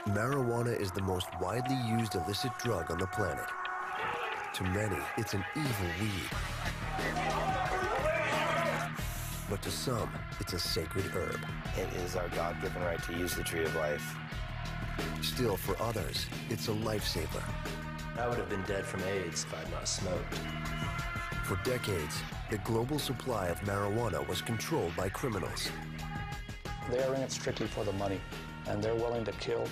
Marijuana is the most widely used illicit drug on the planet. To many, it's an evil weed. But to some, it's a sacred herb. It is our God-given right to use the tree of life. Still, for others, it's a lifesaver. I would have been dead from AIDS if I had not smoked. For decades, the global supply of marijuana was controlled by criminals. They are in it strictly for the money, and they're willing to kill.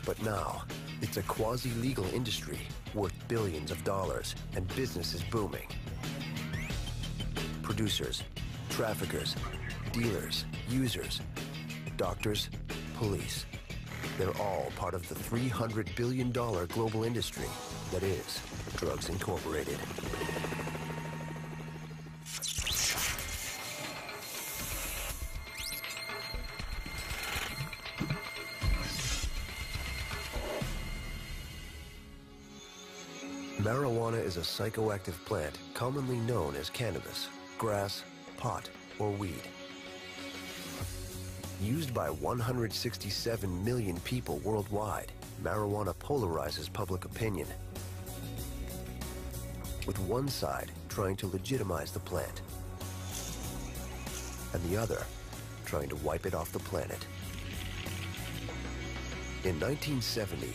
But now, it's a quasi-legal industry worth billions of dollars, and business is booming. Producers, traffickers, dealers, users, doctors, police. They're all part of the $300 billion global industry that is Drugs Incorporated. Marijuana is a psychoactive plant commonly known as cannabis, grass, pot, or weed. Used by 167 million people worldwide, marijuana polarizes public opinion, with one side trying to legitimize the plant, and the other trying to wipe it off the planet. In 1970,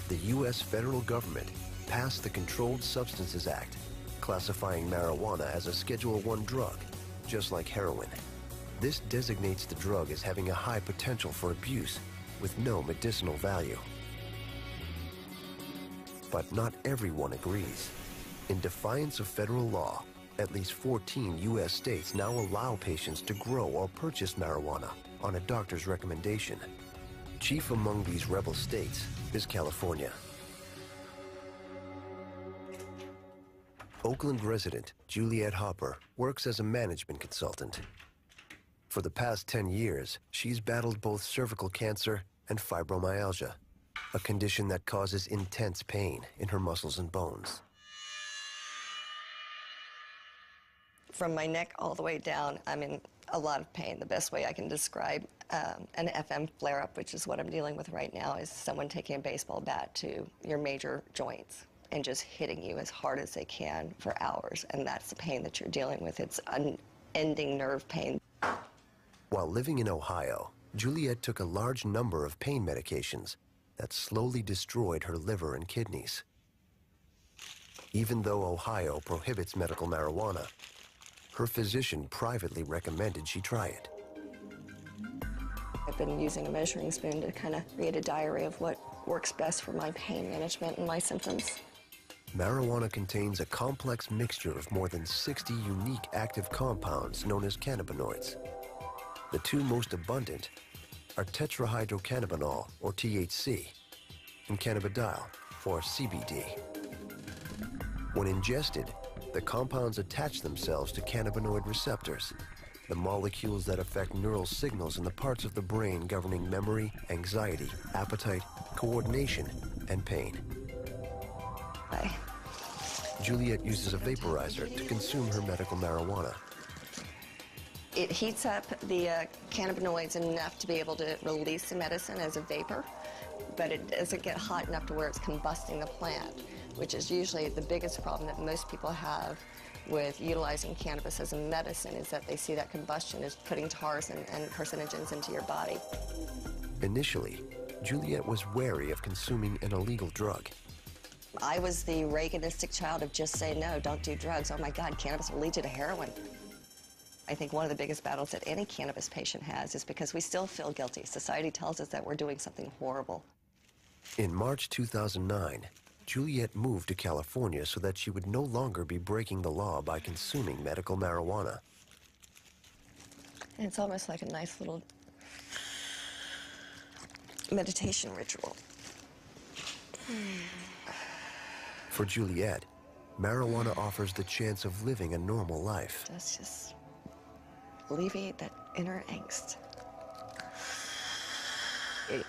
the U.S. federal government passed the Controlled Substances Act, classifying marijuana as a Schedule I drug, just like heroin. This designates the drug as having a high potential for abuse with no medicinal value. But not everyone agrees. In defiance of federal law, at least 14 U.S. states now allow patients to grow or purchase marijuana on a doctor's recommendation. Chief among these rebel states is California. Oakland resident Juliette Hopper works as a management consultant. For the past 10 years, she's battled both cervical cancer and fibromyalgia, a condition that causes intense pain in her muscles and bones. From my neck all the way down, I'm in a lot of pain. The best way I can describe an FM flare-up, which is what I'm dealing with right now, is someone taking a baseball bat to your major joints and just hitting you as hard as they can for hours. And that's the pain that you're dealing with. It's unending nerve pain. While living in Ohio, Juliette took a large number of pain medications that slowly destroyed her liver and kidneys. Even though Ohio prohibits medical marijuana, her physician privately recommended she try it. I've been using a measuring spoon to kind of create a diary of what works best for my pain management and my symptoms. Marijuana contains a complex mixture of more than 60 unique active compounds known as cannabinoids. The two most abundant are tetrahydrocannabinol, or THC, and cannabidiol, or CBD. When ingested, the compounds attach themselves to cannabinoid receptors, the molecules that affect neural signals in the parts of the brain governing memory, anxiety, appetite, coordination, and pain. Juliette uses a vaporizer to consume her medical marijuana. It heats up the cannabinoids enough to be able to release the medicine as a vapor, but it doesn't get hot enough to where it's combusting the plant, which is usually the biggest problem that most people have with utilizing cannabis as a medicine, is that they see that combustion as putting tars and carcinogens into your body. Initially, Juliette was wary of consuming an illegal drug. I was the Reaganistic child of just say no, don't do drugs. Oh my God, cannabis will lead you to heroin. I think one of the biggest battles that any cannabis patient has is because we still feel guilty. Society tells us that we're doing something horrible. In March 2009, Juliette moved to California so that she would no longer be breaking the law by consuming medical marijuana. And it's almost like a nice little meditation ritual. For Juliette, marijuana offers the chance of living a normal life. Let's just alleviate that inner angst.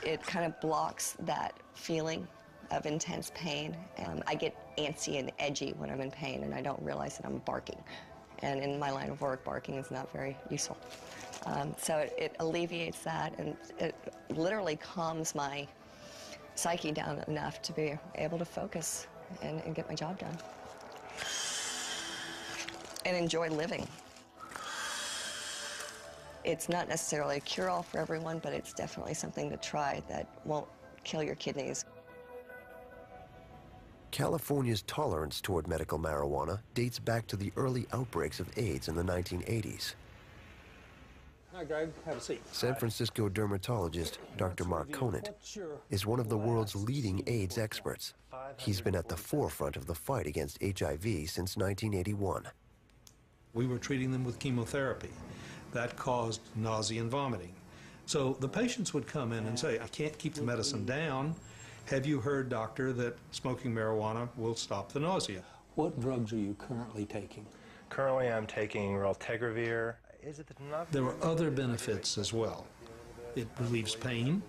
It kind of blocks that feeling of intense pain. I get antsy and edgy when I'm in pain, and I don't realize that I'm barking. And in my line of work, barking is not very useful. So it alleviates that, and it literally calms my psyche down enough to be able to focus and get my job done. And enjoy living. It's not necessarily a cure-all for everyone, but it's definitely something to try that won't kill your kidneys. California's tolerance toward medical marijuana dates back to the early outbreaks of AIDS in the 1980s. Hi, Greg. Have a seat. San Francisco dermatologist Dr. Mark Conant is one of the world's leading AIDS experts. He's been at the forefront of the fight against HIV since 1981. We were treating them with chemotherapy. That caused nausea and vomiting. So the patients would come in and say, I can't keep the medicine down. Have you heard, doctor, that smoking marijuana will stop the nausea? What drugs are you currently taking? Currently, I'm taking raltegravir. There are other benefits as well. It relieves pain.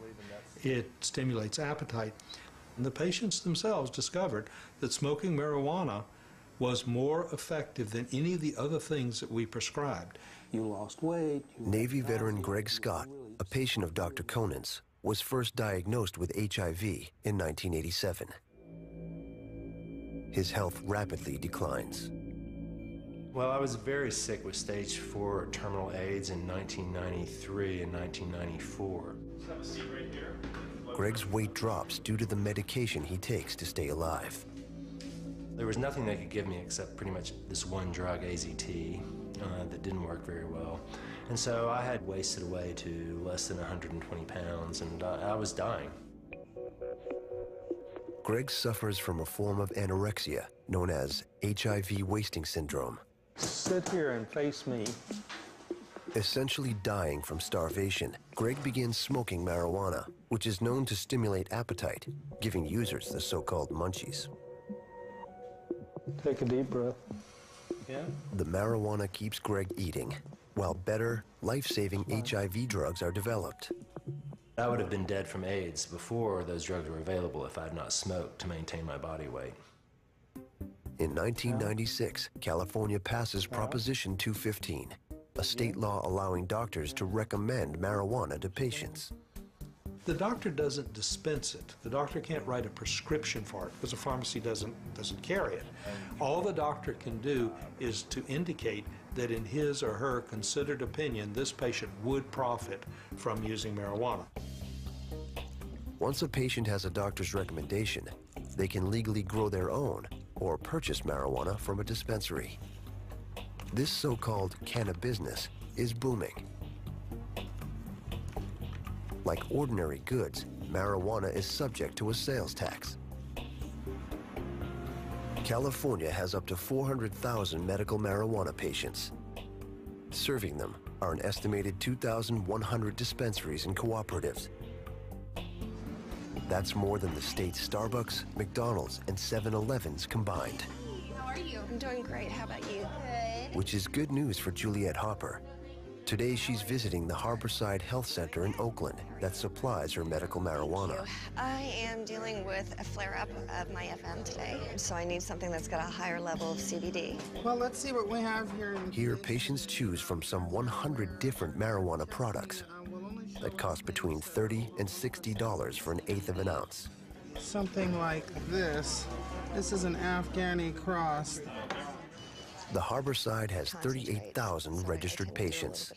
It stimulates appetite. And the patients themselves discovered that smoking marijuana was more effective than any of the other things that we prescribed. You lost weight. Navy veteran Greg Scott, a patient of Dr. Conant's, was first diagnosed with HIV in 1987. His health rapidly declines. Well, I was very sick with stage 4 terminal AIDS in 1993 and 1994. Have a seat right here. Greg's weight drops due to the medication he takes to stay alive. There was nothing they could give me except pretty much this one drug, AZT, that didn't work very well. And so I had wasted away to less than 120 pounds, and I was dying. Greg suffers from a form of anorexia known as HIV wasting syndrome. Sit here and face me. Essentially dying from starvation, Greg begins smoking marijuana, which is known to stimulate appetite, giving users the so-called munchies. Take a deep breath. Yeah? The marijuana keeps Greg eating, while better, life-saving HIV drugs are developed. I would have been dead from AIDS before those drugs were available if I had not smoked to maintain my body weight. In 1996, California passes Proposition 215, a state law allowing doctors to recommend marijuana to patients. The doctor doesn't dispense it. The doctor can't write a prescription for it because the pharmacy doesn't carry it. All the doctor can do is to indicate that in his or her considered opinion, this patient would profit from using marijuana. Once a patient has a doctor's recommendation, they can legally grow their own or purchase marijuana from a dispensary. This so-called cannabis is booming. Like ordinary goods, marijuana is subject to a sales tax. California has up to 400,000 medical marijuana patients. Serving them are an estimated 2,100 dispensaries and cooperatives. That's more than the state's Starbucks, McDonald's, and 7-Elevens combined. How are you? I'm doing great. How about you? Good. Which is good news for Juliet Hopper. Today, she's visiting the Harborside Health Center in Oakland that supplies her medical marijuana. I am dealing with a flare-up of my FM today, so I need something that's got a higher level of CBD. Well, let's see what we have here. Here, patients choose from some 100 different marijuana products that cost between $30 and $60 for an eighth of an ounce. Something like this. This is an Afghani cross. The Harborside has 38,000 registered patients.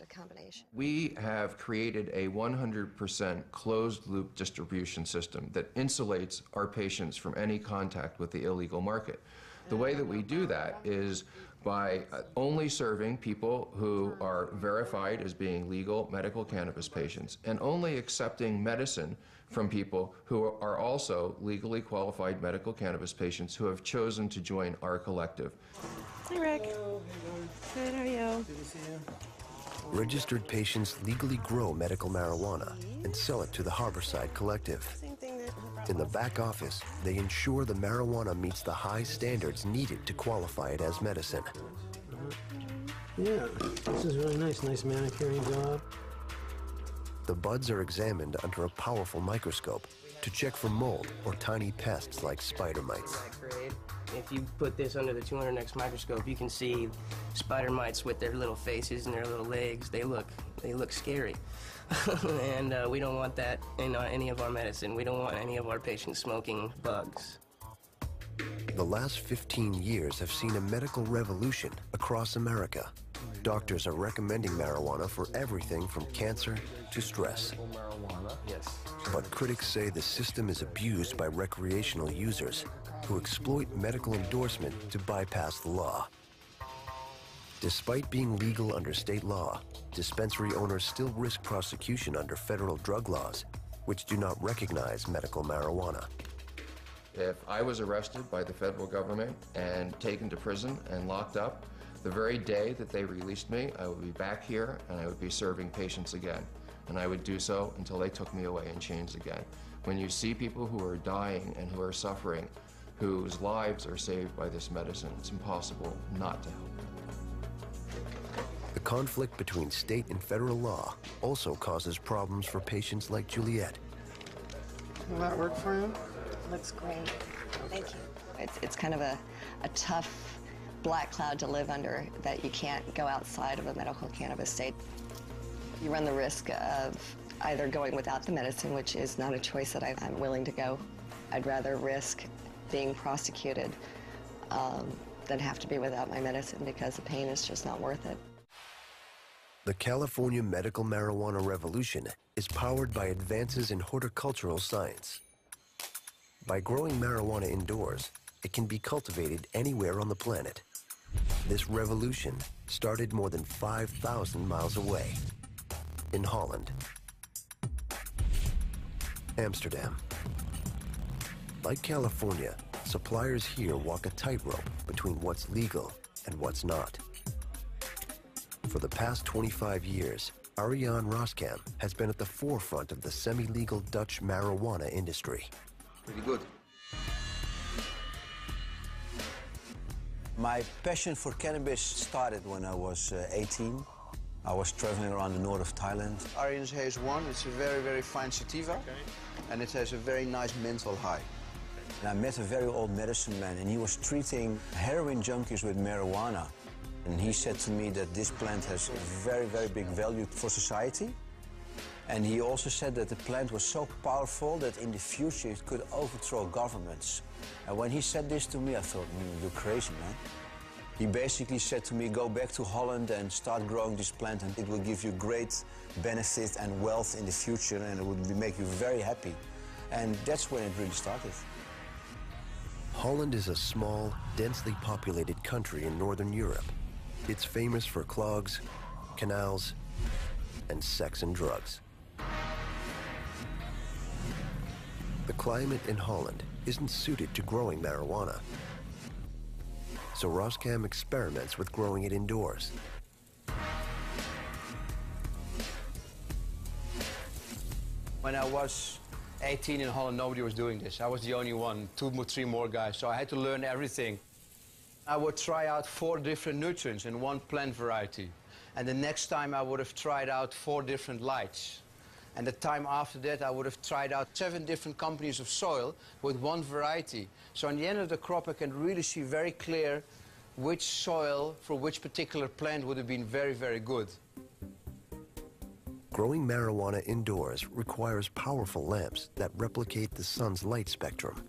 We have created a 100% closed-loop distribution system that insulates our patients from any contact with the illegal market. The way that we do that is by only serving people who are verified as being legal medical cannabis patients and only accepting medicine from people who are also legally qualified medical cannabis patients who have chosen to join our collective. Hi, Rick. Good, how are you? Good to see you. Registered patients legally grow medical marijuana and sell it to the Harborside Collective. In the back office, they ensure the marijuana meets the high standards needed to qualify it as medicine. Yeah, this is really nice. Nice manicuring job. The buds are examined under a powerful microscope to check for mold or tiny pests like spider mites. If you put this under the 200x microscope, you can see spider mites with their little faces and their little legs. They look They look scary. And we don't want that in any of our medicine. We don't want any of our patients smoking bugs. The last 15 years have seen a medical revolution across America. Doctors are recommending marijuana for everything from cancer to stress. Yes. But critics say the system is abused by recreational users who exploit medical endorsement to bypass the law. Despite being legal under state law, dispensary owners still risk prosecution under federal drug laws, which do not recognize medical marijuana. If I was arrested by the federal government and taken to prison and locked up, the very day that they released me, I would be back here and I would be serving patients again. And I would do so until they took me away in chains again. When you see people who are dying and who are suffering, whose lives are saved by this medicine, it's impossible not to help. The conflict between state and federal law also causes problems for patients like Juliet. Will that work for you? Looks great. Thank you. It's kind of a tough black cloud to live under, that you can't go outside of a medical cannabis state. You run the risk of either going without the medicine, which is not a choice that I'm willing to go. I'd rather risk being prosecuted than have to be without my medicine, because the pain is just not worth it. The California medical marijuana revolution is powered by advances in horticultural science. By growing marijuana indoors, it can be cultivated anywhere on the planet. This revolution started more than 5,000 miles away, in Holland, Amsterdam. Like California, suppliers here walk a tightrope between what's legal and what's not. For the past 25 years, 𝑴𝑰𝑵𝑣 has been at the forefront of the semi-legal Dutch marijuana industry. Pretty good. My passion for cannabis started when I was 18. I was traveling around the north of Thailand. 𝑴𝑰𝑵𝑣 it's a very, very fine sativa, and it has a very nice menthol high. And I met a very old medicine man, and he was treating heroin junkies with marijuana. And he said to me that this plant has a very, very big value for society. And he also said that the plant was so powerful that in the future it could overthrow governments. And when he said this to me, I thought, you're crazy, man. He basically said to me, go back to Holland and start growing this plant, and it will give you great benefit and wealth in the future, and it would make you very happy. And that's when it really started. Holland is a small, densely populated country in Northern Europe. It's famous for clogs, canals, and sex and drugs. The climate in Holland isn't suited to growing marijuana. So Roskam experiments with growing it indoors. When I was 18 in Holland, nobody was doing this. I was the only one, 2 or 3 more guys, so I had to learn everything. I would try out 4 different nutrients in 1 plant variety. And the next time I would have tried out 4 different lights. And the time after that, I would have tried out 7 different companies of soil with 1 variety. So in the end of the crop, I can really see very clear which soil for which particular plant would have been very, very good. Growing marijuana indoors requires powerful lamps that replicate the sun's light spectrum.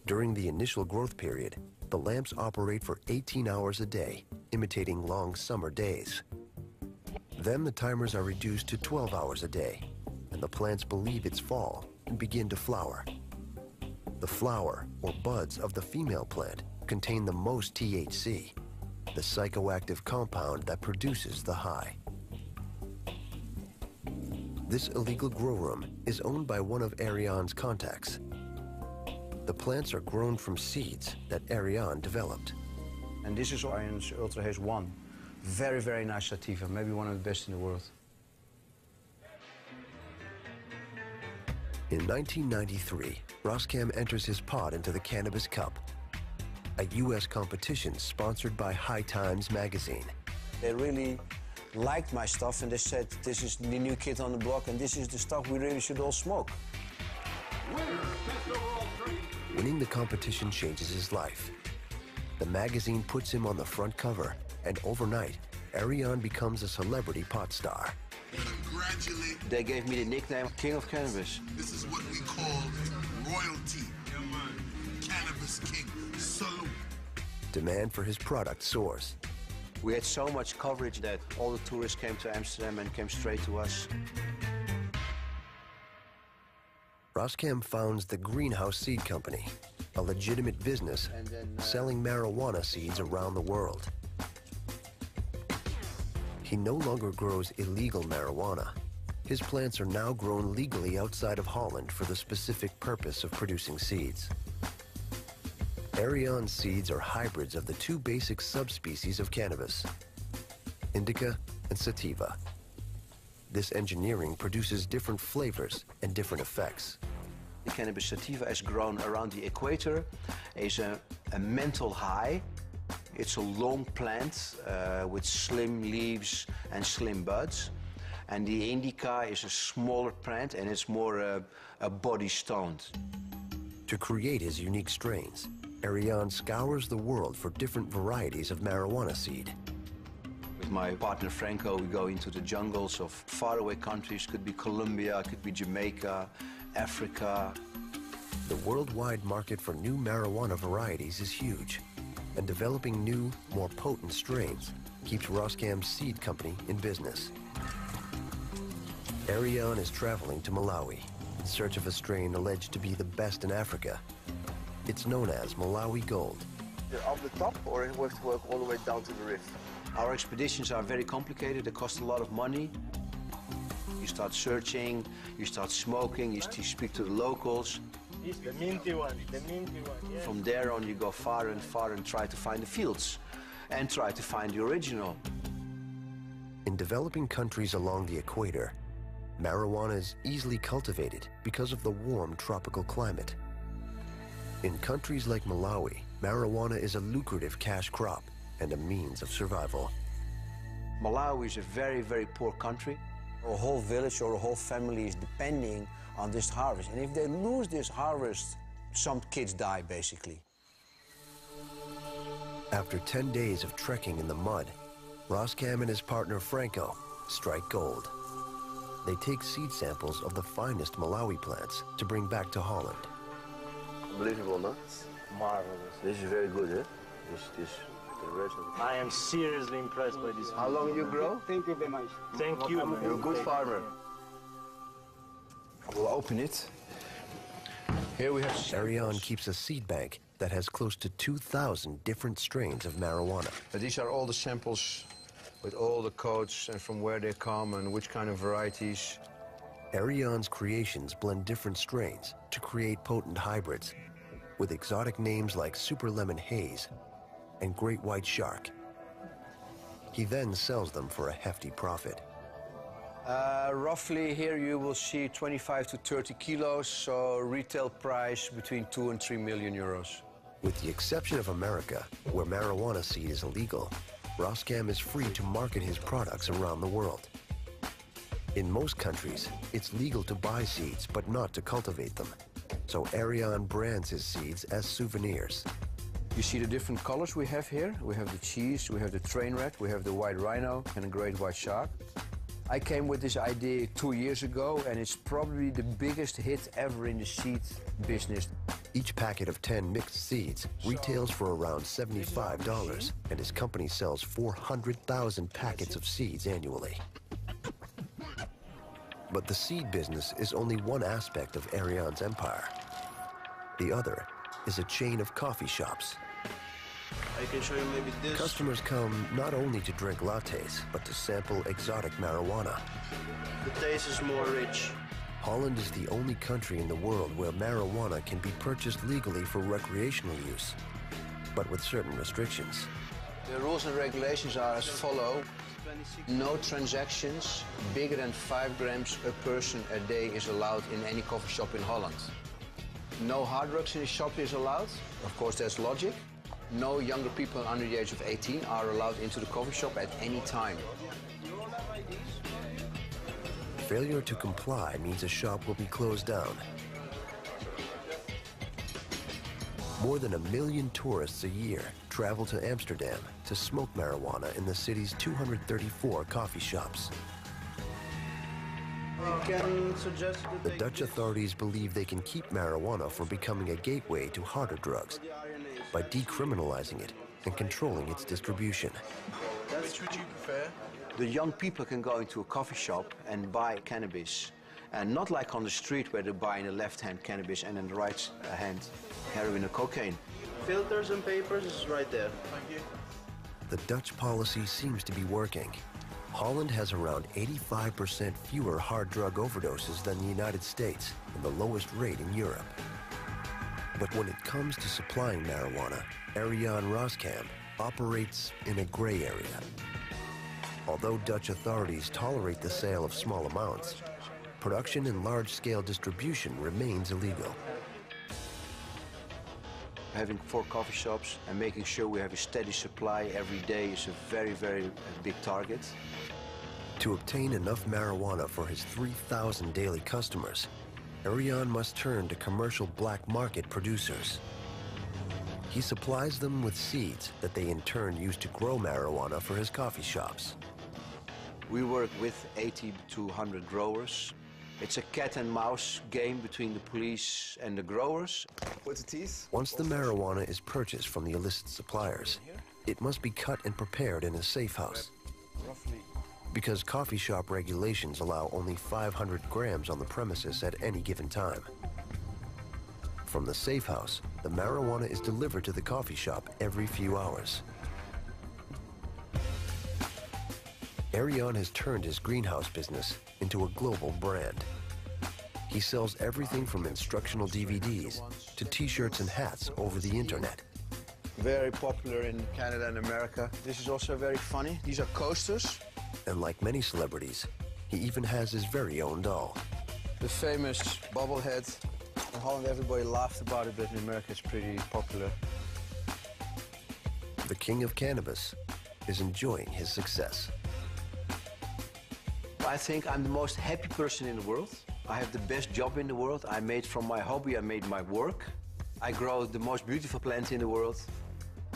During the initial growth period, the lamps operate for 18 hours a day, imitating long summer days. Then the timers are reduced to 12 hours a day, and the plants believe it's fall and begin to flower. The flower, or buds, of the female plant contain the most THC, the psychoactive compound that produces the high. This illegal grow room is owned by one of 𝑴𝑰𝑵's contacts. The plants are grown from seeds that 𝑴𝑰𝑵 developed. And this is 𝑴𝑰𝑵's Ultra Haze 1. Very, very nice sativa, maybe one of the best in the world. In 1993, Roskam enters his pod into the Cannabis Cup, a U.S. competition sponsored by High Times magazine. They really liked my stuff, and they said, this is the new kid on the block, and this is the stuff we really should all smoke. Winning the competition changes his life. The magazine puts him on the front cover, and overnight, 𝑴𝑰𝑵 becomes a celebrity pot star. Congratulate. They gave me the nickname King of Cannabis. This is what we call royalty. Cannabis King. Salute. Demand for his product soars. We had so much coverage that all the tourists came to Amsterdam and came straight to us. Roskam founds the Greenhouse Seed Company, a legitimate business selling marijuana seeds around the world. He no longer grows illegal marijuana. His plants are now grown legally outside of Holland for the specific purpose of producing seeds. 𝑴𝑰𝑵𝑣 seeds are hybrids of the two basic subspecies of cannabis, indica and sativa. This engineering produces different flavors and different effects. The cannabis sativa is grown around the equator, is a mental high. It's a long plant with slim leaves and slim buds. And the indica is a smaller plant and it's more a body stoned. To create his unique strains, 𝑴𝑰𝑵𝑣 scours the world for different varieties of marijuana seed. With my partner Franco, we go into the jungles of faraway countries. Could be Colombia, could be Jamaica, Africa. The worldwide market for new marijuana varieties is huge, and developing new, more potent strains keeps Roskam's seed company in business. 𝑴𝑰𝑵𝑣 is traveling to Malawi in search of a strain alleged to be the best in Africa. It's known as Malawi Gold. Up the top, or we have to work all the way down to the rift? Our expeditions are very complicated. They cost a lot of money. You start searching, you start smoking, you speak to the locals. This the minty one, yes. From there on, you go farther and farther and try to find the fields and try to find the original. In developing countries along the equator, marijuana is easily cultivated because of the warm tropical climate. In countries like Malawi, marijuana is a lucrative cash crop and a means of survival. Malawi is a very, very poor country. A whole village or a whole family is depending on this harvest. And if they lose this harvest, some kids die, basically. After 10 days of trekking in the mud, Roskam and his partner Franco strike gold. They take seed samples of the finest Malawi plants to bring back to Holland. Unbelievable, no? Marvelous. This is very good, eh? I am seriously impressed by this. How long you grow? Thank you very much. Thank you. You're a good farmer. We'll open it. Here we have 𝑴𝑰𝑵𝑣 keeps a seed bank that has close to 2,000 different strains of marijuana. These are all the samples with all the codes and from where they come and which kind of varieties. 𝑴𝑰𝑵𝑣's creations blend different strains to create potent hybrids with exotic names like Super Lemon Haze and Great White Shark. He then sells them for a hefty profit. Roughly here you will see 25 to 30 kilos, so retail price between 2 and 3 million euros. With the exception of America, where marijuana seed is illegal, Roskam is free to market his products around the world. In most countries, it's legal to buy seeds, but not to cultivate them. So 𝑴𝑰𝑵𝑣 brands his seeds as souvenirs. You see the different colors we have here. We have the cheese, we have the train wreck, we have the white rhino and a great white shark. I came with this idea 2 years ago, and it's probably the biggest hit ever in the seed business. Each packet of 10 mixed seeds retails for around $75, and his company sells 400,000 packets of seeds annually. But the seed business is only one aspect of 𝑴𝑰𝑵𝑣's empire. The other is a chain of coffee shops. I can show you maybe this. Customers come not only to drink lattes, but to sample exotic marijuana. The taste is more rich. Holland is the only country in the world where marijuana can be purchased legally for recreational use, but with certain restrictions. The rules and regulations are as follow. No transactions bigger than 5 grams a person a day is allowed in any coffee shop in Holland. No hard drugs in the shop is allowed. Of course, there's logic. No younger people under the age of 18 are allowed into the coffee shop at any time. Failure to comply means a shop will be closed down. More than 1 million tourists a year travel to Amsterdam to smoke marijuana in the city's 234 coffee shops. The Dutch authorities believe they can keep marijuana from becoming a gateway to harder drugs by decriminalizing it and controlling its distribution. Which would you prefer? The young people can go into a coffee shop and buy cannabis. And not like on the street where they buy in the left hand cannabis and in the right hand heroin or cocaine. Filters and papers is right there. Thank you. The Dutch policy seems to be working. Holland has around 85% fewer hard drug overdoses than the United States and the lowest rate in Europe. But when it comes to supplying marijuana, 𝑴𝑰𝑵𝑚𝑨 operates in a gray area. Although Dutch authorities tolerate the sale of small amounts, production and large-scale distribution remains illegal. Having 4 coffee shops and making sure we have a steady supply every day is a very, very big target. To obtain enough marijuana for his 3,000 daily customers, 𝑴𝑰𝑵 must turn to commercial black market producers. He supplies them with seeds that they in turn use to grow marijuana for his coffee shops. We work with 80 to 100 growers. It's a cat and mouse game between the police and the growers. What's the teeth? Once the marijuana is purchased from the illicit suppliers, it must be cut and prepared in a safe house. Because coffee shop regulations allow only 500 grams on the premises at any given time. From the safe house, the marijuana is delivered to the coffee shop every few hours. 𝑴𝑰𝑵 has turned his greenhouse business into a global brand. He sells everything from instructional DVDs to t-shirts and hats over the internet. Very popular in Canada and America. This is also very funny. These are coasters. And like many celebrities, he even has his very own doll. The famous bobblehead. In Holland, everybody laughed about it, but in America, it's pretty popular. The king of cannabis is enjoying his success. I think I'm the most happy person in the world. I have the best job in the world. I made from my hobby, I made my work. I grow the most beautiful plant in the world.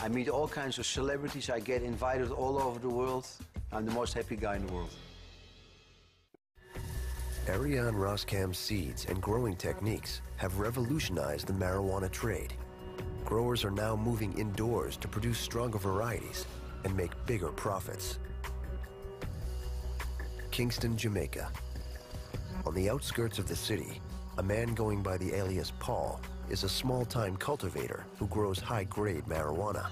I meet all kinds of celebrities. I get invited all over the world. I'm the most happy guy in the world. 𝑴𝑰𝑵 seeds and growing techniques have revolutionized the marijuana trade. Growers are now moving indoors to produce stronger varieties and make bigger profits. Kingston, Jamaica. On the outskirts of the city, a man going by the alias Paul is a small-time cultivator who grows high-grade marijuana.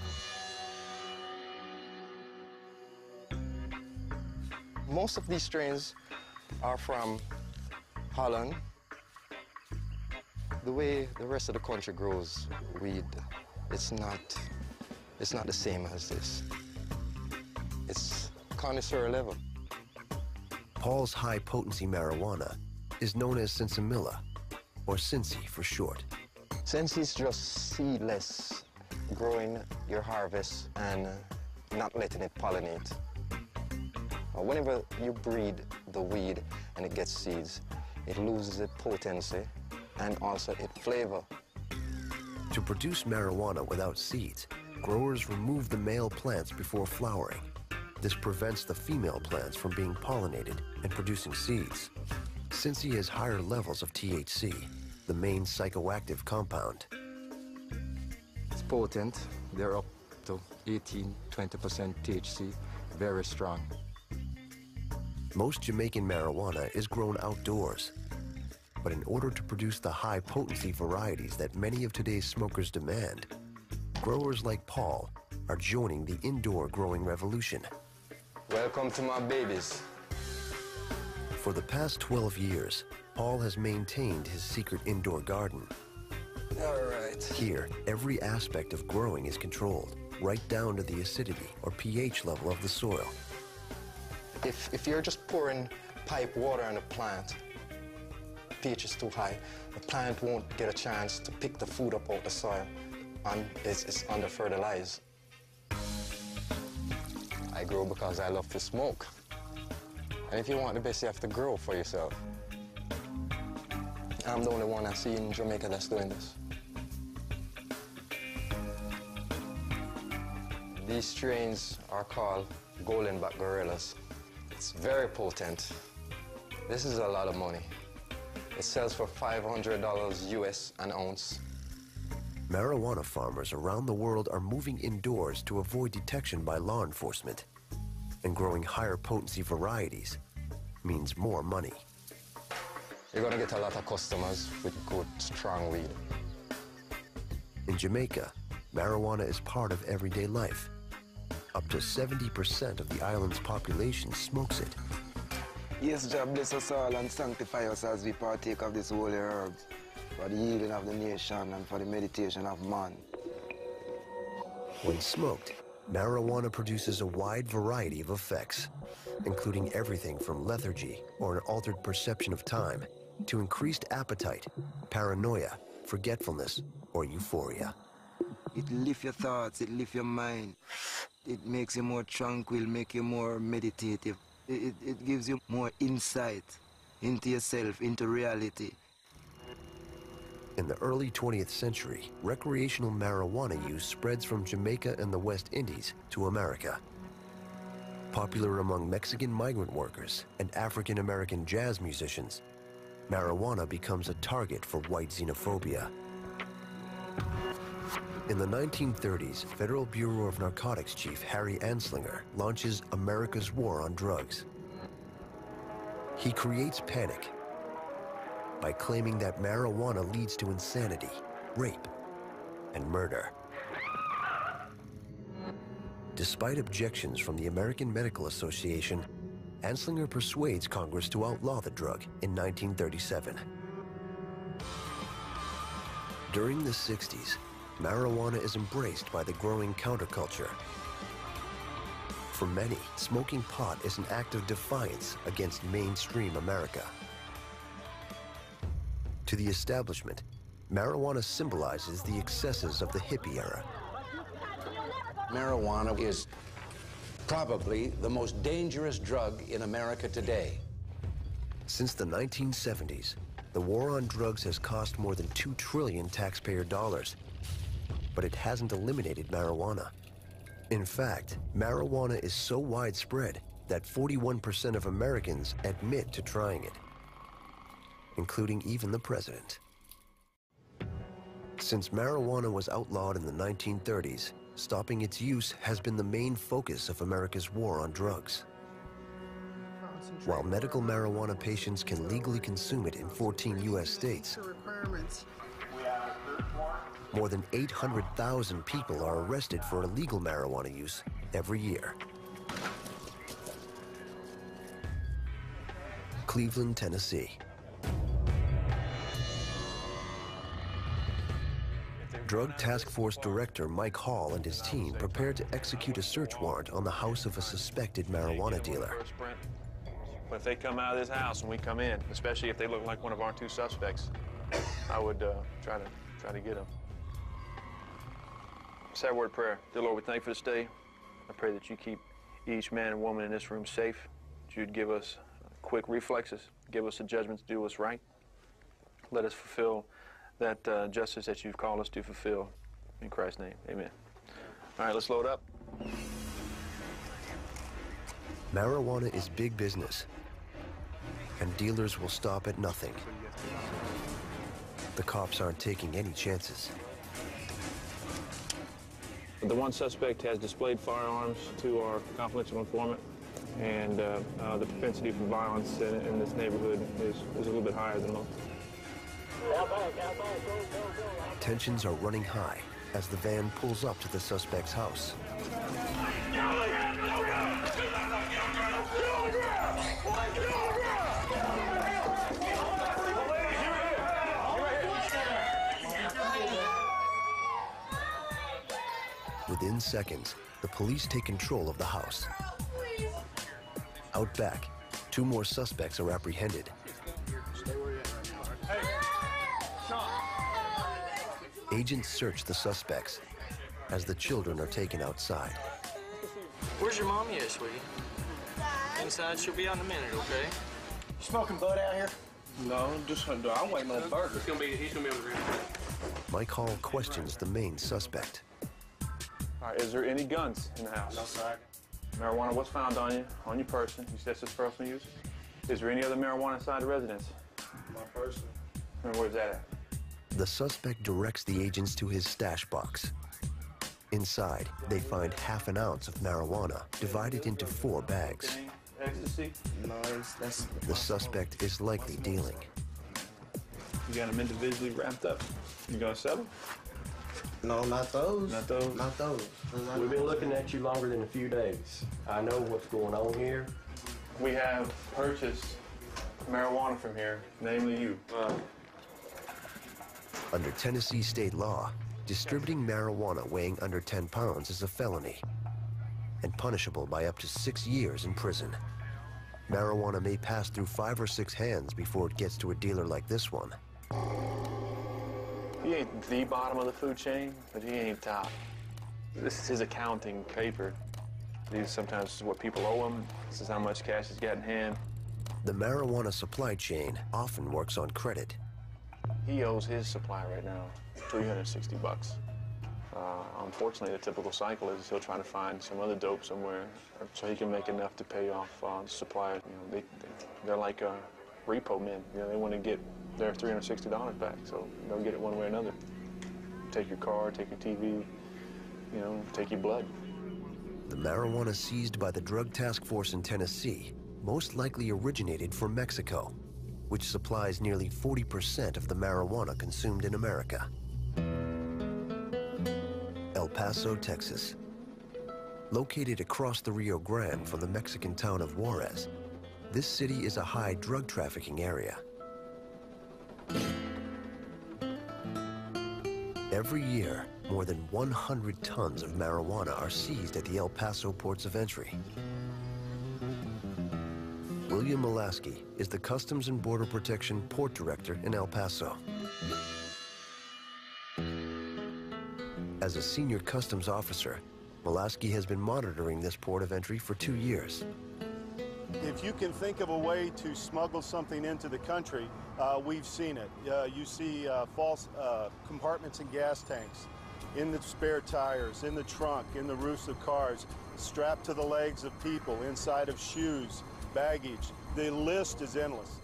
Most of these strains are from Holland. The way the rest of the country grows weed, it's not the same as this. It's connoisseur level. Paul's high-potency marijuana is known as 𝑠'Milla, or 𝑐𝑖𝑛𝑐𝑖 for short. 𝑠'Milla is just seedless, growing your harvest and not letting it pollinate. Whenever you breed the weed and it gets seeds, it loses its potency and also its flavor. To produce marijuana without seeds, growers remove the male plants before flowering. This prevents the female plants from being pollinated and producing seeds. 𝑠'Milla has higher levels of THC, the main psychoactive compound. It's potent. They're up to 18–20% THC, very strong. Most Jamaican marijuana is grown outdoors. But in order to produce the high-potency varieties that many of today's smokers demand, growers like Paul are joining the indoor growing revolution. Welcome to my babies. For the past 12 years, Paul has maintained his secret indoor garden. All right. Here, every aspect of growing is controlled, right down to the acidity or pH level of the soil. If you're just pouring pipe water on a plant, pH is too high, the plant won't get a chance to pick the food up out the soil, and it's under-fertilized. I grow because I love to smoke. And if you want the best, you have to grow for yourself. I'm the only one I see in Jamaica that's doing this. These strains are called golden back gorillas. It's very potent. This is a lot of money. It sells for $500 US an ounce. Marijuana farmers around the world are moving indoors to avoid detection by law enforcement. And growing higher potency varieties means more money. You're gonna get a lot of customers with good, strong weed. In Jamaica, marijuana is part of everyday life. Up to 70% of the island's population smokes it. Yes, Jah bless us all and sanctify us as we partake of this holy herbs for the healing of the nation and for the meditation of man. When smoked, marijuana produces a wide variety of effects, including everything from lethargy or an altered perception of time to increased appetite, paranoia, forgetfulness, or euphoria. It lifts your thoughts, it lifts your mind. It makes you more tranquil, make you more meditative. It gives you more insight into yourself, into reality. In the early 20th century, recreational marijuana use spreads from Jamaica and the West Indies to America. Popular among Mexican migrant workers and African-American jazz musicians, marijuana becomes a target for white xenophobia. In the 1930s, Federal Bureau of Narcotics Chief Harry Anslinger launches America's War on Drugs. He creates panic by claiming that marijuana leads to insanity, rape, and murder. Despite objections from the American Medical Association, Anslinger persuades Congress to outlaw the drug in 1937. During the 60s, marijuana is embraced by the growing counterculture. For many, smoking pot is an act of defiance against mainstream America. To the establishment, marijuana symbolizes the excesses of the hippie era. Marijuana is probably the most dangerous drug in America today. Since the 1970s, the war on drugs has cost more than $2 trillion taxpayer dollars, but it hasn't eliminated marijuana. In fact, marijuana is so widespread that 41% of Americans admit to trying it, including even the president. Since marijuana was outlawed in the 1930s, stopping its use has been the main focus of America's war on drugs. While medical marijuana patients can legally consume it in 14 U.S. states, more than 800,000 people are arrested for illegal marijuana use every year. Cleveland, Tennessee. Drug Task Force Director Mike Hall and his team prepared to execute a search warrant on the house of a suspected marijuana dealer. But if they come out of this house and we come in, especially if they look like one of our two suspects, I would try to get them. Say a word of prayer. Dear Lord, we thank you for this day. I pray that you keep each man and woman in this room safe, that you'd give us quick reflexes, give us the judgment to do what's right. Let us fulfill that justice that you've called us to fulfill. In Christ's name, amen. All right, let's load up. Marijuana is big business, and dealers will stop at nothing. The cops aren't taking any chances. The one suspect has displayed firearms to our confidential informant, and the propensity for violence in this neighborhood is a little bit higher than most. Tensions are running high as the van pulls up to the suspect's house. Within seconds, the police take control of the house. Out back, 2 more suspects are apprehended. Agents search the suspects as the children are taken outside. Where's your mommy at, sweetie? Inside, she'll be out in a minute, okay? You smoking bud out here? No, just I'm waiting on a burger. He's gonna be able to read. Mike Hall questions the main suspect. All right, is there any guns in the house? No, sir. Marijuana was found on you, on your person. You said it's personal use? Is there any other marijuana inside the residence? My person. And where's that at? The suspect directs the agents to his stash box. Inside, they find half an ounce of marijuana divided into 4 bags. Ecstasy? No, that's... The suspect is likely dealing. You got them individually wrapped up. You gonna sell them? No, not those. Not those? Not those. We've been looking at you longer than a few days. I know what's going on here. We have purchased marijuana from here, namely you. Under Tennessee state law, distributing marijuana weighing under 10 pounds is a felony and punishable by up to 6 years in prison. Marijuana may pass through 5 or 6 hands before it gets to a dealer like this one. He ain't the bottom of the food chain, but he ain't top. This is his accounting paper. These sometimes is what people owe him. This is how much cash he's got in hand. The marijuana supply chain often works on credit. He owes his supply right now $360. Unfortunately, the typical cycle is he'll try to find some other dope somewhere so he can make enough to pay off the supplier. You know, they're like repo men. You know, they want to get their $360 back, so they'll get it one way or another. Take your car, take your TV, you know, take your blood. The marijuana seized by the Drug Task Force in Tennessee most likely originated from Mexico, which supplies nearly 40% of the marijuana consumed in America. El Paso, Texas. Located across the Rio Grande from the Mexican town of Juarez, this city is a high drug trafficking area. Every year, more than 100 tons of marijuana are seized at the El Paso ports of entry. William Molaski is the Customs and Border Protection Port Director in El Paso. As a senior customs officer, Molaski has been monitoring this port of entry for 2 years. If you can think of a way to smuggle something into the country, we've seen it. You see false compartments in gas tanks, in the spare tires, in the trunk, in the roofs of cars, strapped to the legs of people, inside of shoes, baggage. The list is endless.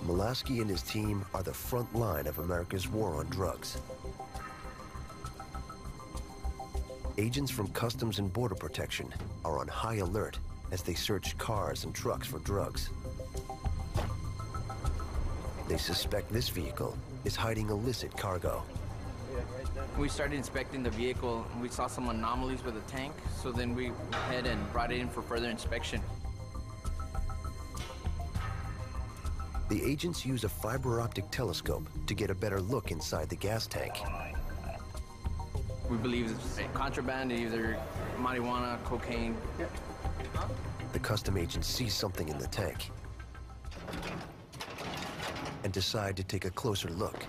Molaski and his team are the front line of America's war on drugs. Agents from Customs and Border Protection are on high alert as they search cars and trucks for drugs. They suspect this vehicle is hiding illicit cargo. We started inspecting the vehicle and we saw some anomalies with the tank, so then we went ahead and brought it in for further inspection. The agents use a fiber optic telescope to get a better look inside the gas tank. We believe it's contraband, either marijuana, cocaine. The custom agents see something in the tank and decide to take a closer look.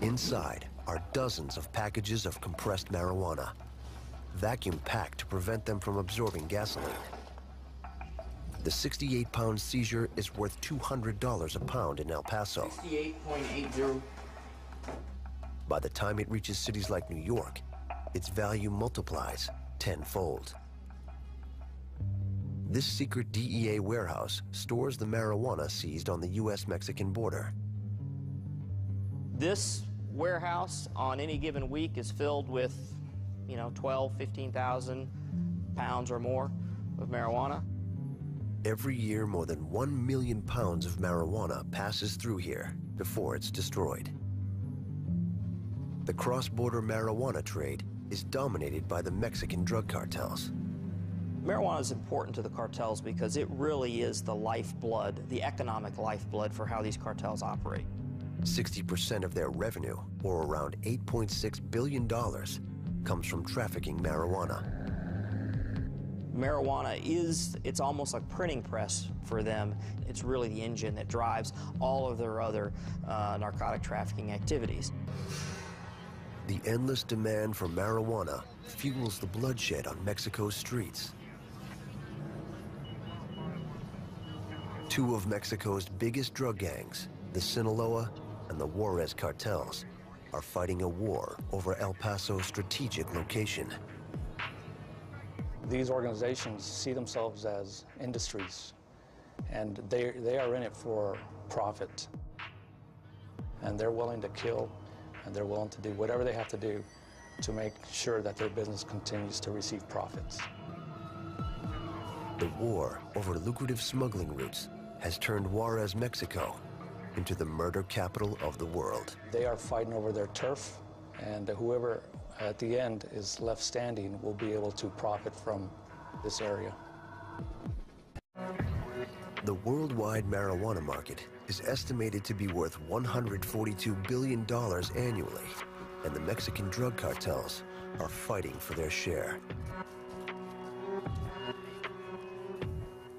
Inside are dozens of packages of compressed marijuana, vacuum-packed to prevent them from absorbing gasoline. The 68-pound seizure is worth $200 a pound in El Paso. 68.80. By the time it reaches cities like New York, its value multiplies tenfold. This secret DEA warehouse stores the marijuana seized on the U.S.-Mexican border. This warehouse on any given week is filled with, 12, 15,000 pounds or more of marijuana. Every year, more than 1 million pounds of marijuana passes through here before it's destroyed. The cross-border marijuana trade is dominated by the Mexican drug cartels. Marijuana is important to the cartels because it really is the lifeblood, the economic lifeblood for how these cartels operate. 60% of their revenue, or around $8.6 billion, comes from trafficking marijuana. Marijuana it's almost like printing press for them. It's really the engine that drives all of their other narcotic trafficking activities. The endless demand for marijuana fuels the bloodshed on Mexico's streets. Two of Mexico's biggest drug gangs, the Sinaloa and the Juarez cartels, are fighting a war over El Paso's strategic location. These organizations see themselves as industries, and they are in it for profit. And they're willing to kill, and they're willing to do whatever they have to do to make sure that their business continues to receive profits. The war over lucrative smuggling routes has turned Juarez, Mexico, into the murder capital of the world. They are fighting over their turf, and whoever at the end is left standing will be able to profit from this area. The worldwide marijuana market is estimated to be worth $142 billion annually, and the Mexican drug cartels are fighting for their share.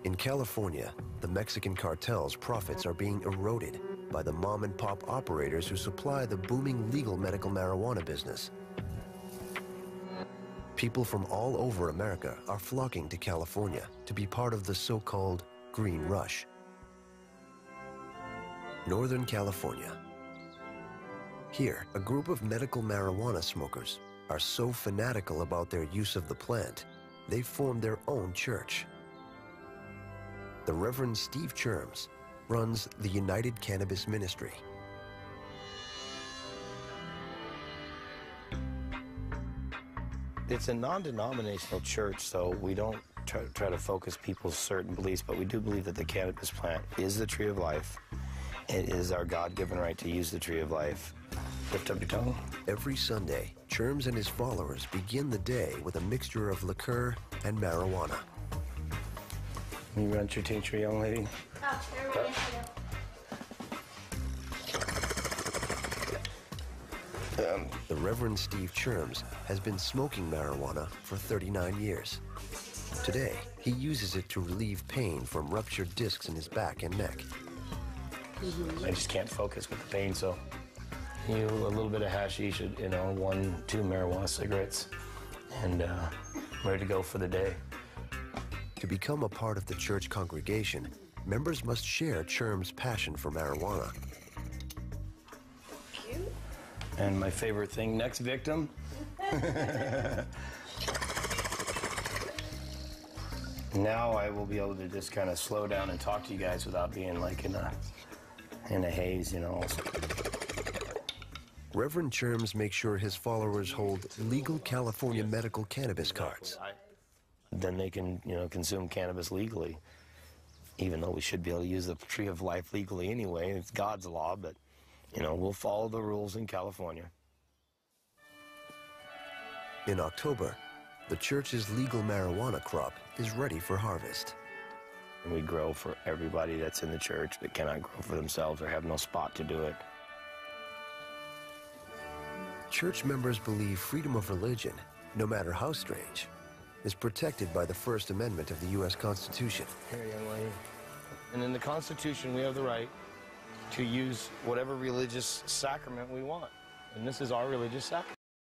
In California, the Mexican cartel's profits are being eroded by the mom-and-pop operators who supply the booming legal medical marijuana business. People from all over America are flocking to California to be part of the so-called Green Rush. Northern California. Here, a group of medical marijuana smokers are so fanatical about their use of the plant, they formed their own church. The Reverend Steve Cherms runs the United Cannabis Ministry. It's a non-denominational church, so we don't try to focus people's certain beliefs, but we do believe that the cannabis plant is the tree of life. It is our God-given right to use the tree of life. Lift up your tongue. Every Sunday, Cherms and his followers begin the day with a mixture of liqueur and marijuana. Can you run your tincture, young lady? The Reverend Steve Cherms has been smoking marijuana for 39 years. Today, he uses it to relieve pain from ruptured discs in his back and neck. I just can't focus with the pain, so a little bit of hashish, 1, 2 marijuana cigarettes, and I'm ready to go for the day. To become a part of the church congregation, members must share Cherms' passion for marijuana. And my favorite thing, next victim. Now I will be able to just kind of slow down and talk to you guys without being like in a haze, Reverend Cherms makes sure his followers hold legal California medical cannabis cards. Then they can, consume cannabis legally, even though we should be able to use the tree of life legally anyway. It's God's law, but, we'll follow the rules in California. In October, the church's legal marijuana crop is ready for harvest. We grow for everybody that's in the church that cannot grow for themselves or have no spot to do it. Church members believe freedom of religion, no matter how strange, is protected by the First Amendment of the U.S. Constitution. Here, young lady. And in the Constitution, we have the right to use whatever religious sacrament we want. And this is our religious sacrament.